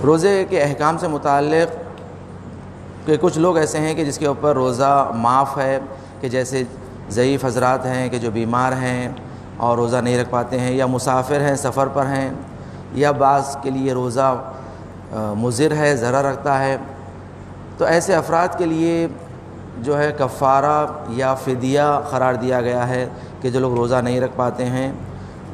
روزے کے احکام سے متعلق کہ کچھ لوگ ایسے ہیں کہ جس کے اوپر روزہ معاف ہے، کہ جیسے ضعیف حضرات ہیں کہ جو بیمار ہیں اور روزہ نہیں رکھ پاتے ہیں، یا مسافر ہیں، سفر پر ہیں، یا بعض کے لیے روزہ مضر ہے، ضرر رکھتا ہے، تو ایسے افراد کے لیے جو ہے کفارہ یا فدیہ قرار دیا گیا ہے کہ جو لوگ روزہ نہیں رکھ پاتے ہیں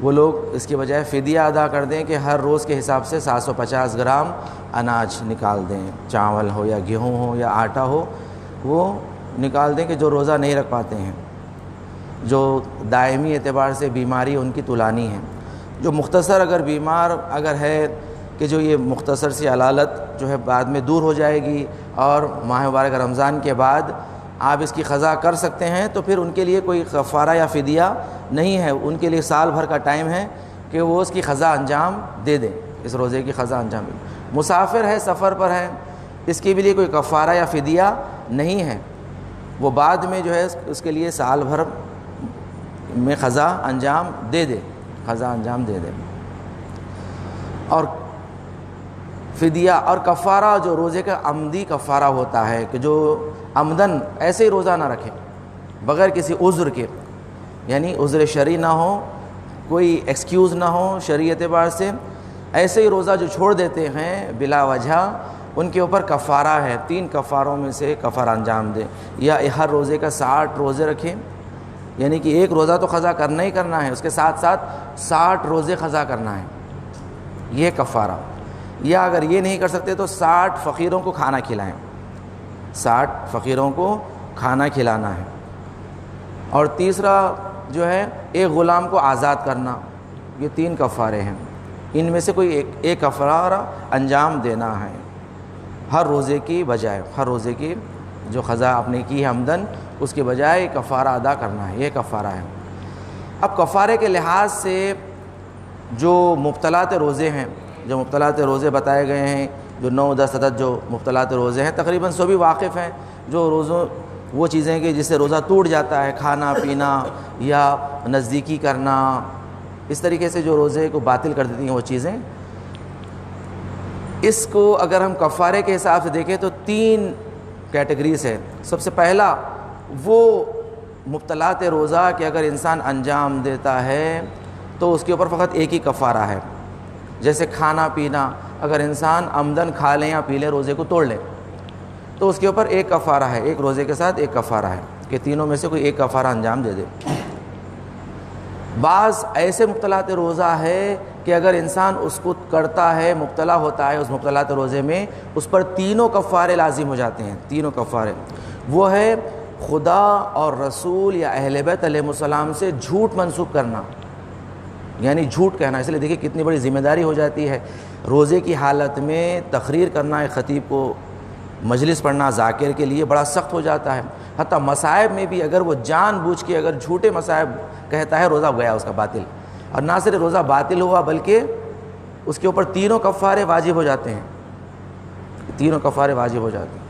وہ لوگ اس کے بجائے فدیہ ادا کر دیں کہ ہر روز کے حساب سے 750 گرام اناج نکال دیں، چاول ہو یا گیہوں ہو یا آٹا ہو، وہ نکال دیں کہ جو روزہ نہیں رکھ پاتے ہیں، جو دائمی اعتبار سے بیماری ان کی طولانی ہے۔ جو مختصر اگر بیمار اگر ہے کہ جو یہ مختصر سی علالت جو ہے بعد میں دور ہو جائے گی اور ماہ مبارک رمضان کے بعد آپ اس کی قضا کر سکتے ہیں، تو پھر ان کے لیے کوئی کفارہ یا فدیہ نہیں ہے، ان کے لیے سال بھر کا ٹائم ہے کہ وہ اس کی قضا انجام دے دیں، اس روزے کی قضا انجام دے دیں۔ مسافر ہے، سفر پر ہے، اس کے بھی لیے کوئی کفارہ یا فدیہ نہیں ہے، وہ بعد میں جو ہے اس کے لیے سال بھر میں قضا انجام دے دے، قضا انجام دے دے۔ اور فدیہ اور کفارہ جو روزے کا عمدی کفارہ ہوتا ہے کہ جو عمدن ایسے ہی روزہ نہ رکھے بغیر کسی عذر کے، یعنی عذر شرعی نہ ہو، کوئی ایکسکیوز نہ ہو شرعی اعتبار سے، ایسے ہی روزہ جو چھوڑ دیتے ہیں بلا وجہ، ان کے اوپر کفارہ ہے، 3 کفاروں میں سے کفارہ انجام دیں، یا ہر روزے کا 60 روزے رکھیں، یعنی کہ ایک روزہ تو قضا کرنا ہی کرنا ہے، اس کے ساتھ ساتھ 60 روزے قضا کرنا ہے، یہ کفارہ۔ یا اگر یہ نہیں کر سکتے تو 60 فقیروں کو کھانا کھلائیں، 60 فقیروں کو کھانا کھلانا ہے۔ اور تیسرا جو ہے ایک غلام کو آزاد کرنا، یہ 3 کفارے ہیں، ان میں سے کوئی ایک کفارہ انجام دینا ہے ہر روزے کی بجائے، ہر روزے کی جو قضا آپ نے کی ہے عمدن اس کے بجائے کفارہ ادا کرنا ہے، یہ کفارہ ہے۔ اب کفارے کے لحاظ سے جو مبطلات روزے ہیں، جو مبطلات روزے بتائے گئے ہیں، جو 9، 10 عدد جو مبطلات روزے ہیں، تقریباً سبھی واقف ہیں، جو روزوں وہ چیزیں کہ جس سے روزہ ٹوٹ جاتا ہے، کھانا پینا یا نزدیکی کرنا، اس طریقے سے جو روزے کو باطل کر دیتی ہیں وہ چیزیں، اس کو اگر ہم کفارے کے حساب سے دیکھیں تو 3 کیٹیگریز ہے۔ سب سے پہلا وہ مبطلات روزہ کہ اگر انسان انجام دیتا ہے تو اس کے اوپر فقط ایک ہی کفارہ ہے، جیسے کھانا پینا، اگر انسان عمدن کھا لیں یا پی لیں، روزے کو توڑ لیں، تو اس کے اوپر ایک کفارہ ہے، ایک روزے کے ساتھ ایک کفارہ ہے کہ تینوں میں سے کوئی ایک کفارہ انجام دے دے۔ بعض ایسے مبطلات روزہ ہے کہ اگر انسان اس کو کرتا ہے، مبتلا ہوتا ہے اس مبطلات روزے میں، اس پر تینوں کفارے لازم ہو جاتے ہیں، تینوں کفارے۔ وہ ہے خدا اور رسول یا اہل بیت علیہ السلام سے جھوٹ منسوب کرنا، یعنی جھوٹ کہنا۔ اس لیے دیکھیں کتنی بڑی ذمہ داری ہو جاتی ہے روزے کی حالت میں تقریر کرنا، ایک خطیب کو مجلس پڑھنا ذاکر کے لیے بڑا سخت ہو جاتا ہے۔ حتیٰ مصائب میں بھی اگر وہ جان بوجھ کے اگر جھوٹے مصائب کہتا ہے، روزہ گیا اس کا باطل، اور نہ صرف روزہ باطل ہوا بلکہ اس کے اوپر تینوں کفارے واجب ہو جاتے ہیں، تینوں کفارے واجب ہو جاتے ہیں۔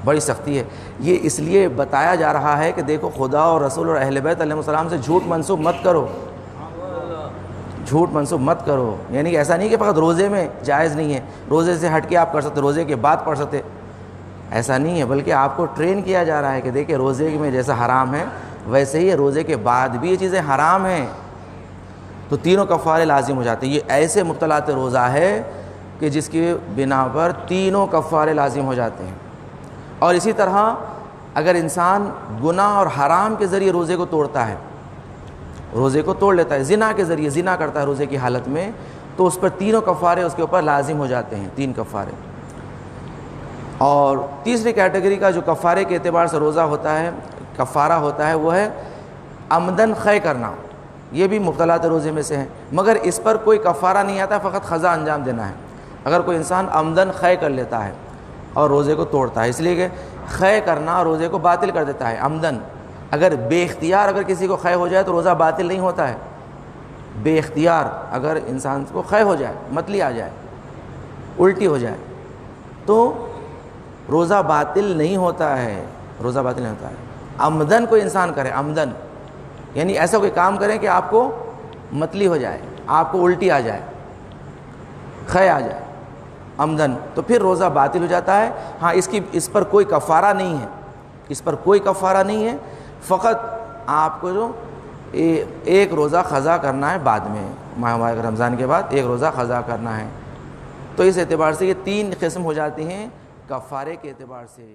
بڑی سختی ہے یہ، اس لیے بتایا جا رہا ہے کہ دیکھو خدا اور رسول اور اہل بیت علیہ السلام سے جھوٹ منسوب مت کرو، جھوٹ منسوب مت کرو۔ یعنی ایسا نہیں کہ فقط روزے میں جائز نہیں ہے، روزے سے ہٹ کے آپ کر سکتے، روزے کے بعد پڑھ سکتے، ایسا نہیں ہے، بلکہ آپ کو ٹرین کیا جا رہا ہے کہ دیکھیں روزے میں جیسا حرام ہے ویسے ہی روزے کے بعد بھی یہ چیزیں حرام ہیں، تو تینوں کفارے لازم ہو جاتے ہیں۔ یہ ایسے مبطلات روزہ ہے کہ جس کی بنا پر تینوں کفارے لازم ہو جاتے ہیں۔ اور اسی طرح اگر انسان گناہ اور حرام کے ذریعے روزے کو توڑتا ہے، روزے کو توڑ لیتا ہے، زنا کے ذریعے زنا کرتا ہے روزے کی حالت میں، تو اس پر تینوں کفارے اس کے اوپر لازم ہو جاتے ہیں، 3 کفارے۔ اور تیسری کیٹیگری کا جو کفارے کے اعتبار سے روزہ ہوتا ہے، کفارہ ہوتا ہے، وہ ہے عمدن خے کرنا، یہ بھی مبطلات روزے میں سے ہے، مگر اس پر کوئی کفارہ نہیں آتا، فقط قضا انجام دینا ہے۔ اگر کوئی انسان عمدن خے کر لیتا ہے اور روزے کو توڑتا ہے، اس لیے کہ خے کرنا روزے کو باطل کر دیتا ہے عمدن۔ اگر بے اختیار اگر کسی کو خے ہو جائے تو روزہ باطل نہیں ہوتا ہے، بے اختیار اگر انسان کو خے ہو جائے، متلی آ جائے، الٹی ہو جائے، تو روزہ باطل نہیں ہوتا ہے، روزہ باطل نہیں ہوتا ہے۔ عمدن کوئی انسان کرے، عمدن یعنی ایسا کوئی کام کریں کہ آپ کو متلی ہو جائے، آپ کو الٹی آ جائے، خے آ جائے، عمدن تو پھر روزہ باطل ہو جاتا ہے۔ ہاں اس پر کوئی کفارہ نہیں ہے، اس پر کوئی کفارہ نہیں ہے، فقط آپ کو جو ایک روزہ قضا کرنا ہے بعد میں، ماہ مبارک رمضان کے بعد ایک روزہ قضا کرنا ہے۔ تو اس اعتبار سے یہ 3 قسم ہو جاتی ہیں کفارے کے اعتبار سے۔